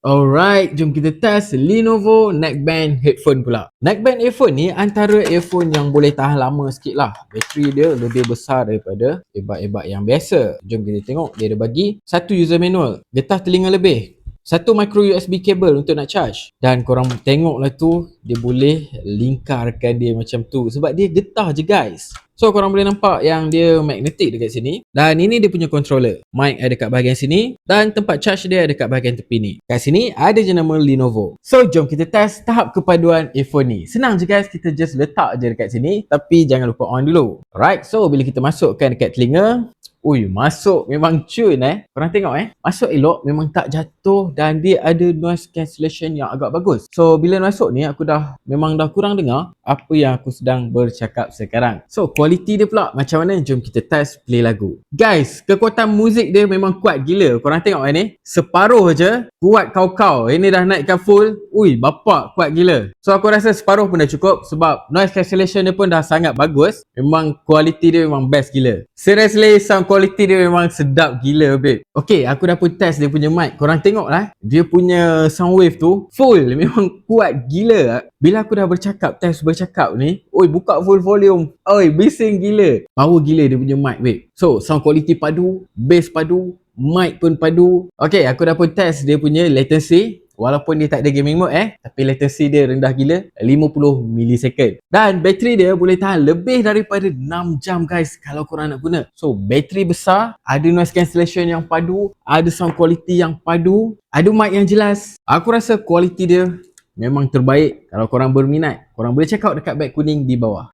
Alright, jom kita test Lenovo Neckband headphone pula. Neckband earphone ni antara earphone yang boleh tahan lama sikit lah. Bateri dia lebih besar daripada earbud yang biasa. Jom kita tengok, dia ada bagi satu user manual, getah telinga lebih, satu micro USB cable untuk nak charge, dan korang tengoklah tu, dia boleh lingkarkan dia macam tu sebab dia getah je guys. So korang boleh nampak yang dia magnetic dekat sini. Dan ini dia punya controller. Mic ada kat bahagian sini dan tempat charge dia ada kat bahagian tepi ni. Kat sini ada je nama Lenovo. So jom kita test tahap kepaduan earphone ni. Senang je guys, kita just letak je dekat sini, tapi jangan lupa on dulu. Alright, so bila kita masukkan dekat telinga, ui, masuk memang cun Korang tengok masuk elok, memang tak jatuh, dan dia ada noise cancellation yang agak bagus. So bila masuk ni aku memang dah kurang dengar apa yang aku sedang bercakap sekarang. So quality dia pula macam mana? Jom kita test play lagu. Guys, kekuatan muzik dia memang kuat gila. Korang tengok ni, separuh je kuat kau-kau. Ini dah naikkan full. Ui, bapak kuat gila. So aku rasa separuh pun dah cukup sebab noise cancellation dia pun dah sangat bagus. Memang quality dia memang best gila. Seriously, sound quality dia memang sedap gila babe. Okay, aku dah pun test dia punya mic. Korang tengok lah, dia punya sound wave tu full. Memang kuat gila. Bila aku dah test bercakap ni, oi, buka full volume, oi, bising gila. Power gila dia punya mic babe. So sound quality padu, bass padu, mic pun padu. Okay, aku dah pun test dia punya latency. Walaupun dia tak ada gaming mode tapi latency dia rendah gila, 50 millisecond. Dan bateri dia boleh tahan lebih daripada 6 jam guys kalau korang nak guna. So bateri besar, ada noise cancellation yang padu, ada sound quality yang padu, ada mic yang jelas. Aku rasa quality dia memang terbaik. Kalau korang berminat, korang boleh check out dekat beg kuning di bawah.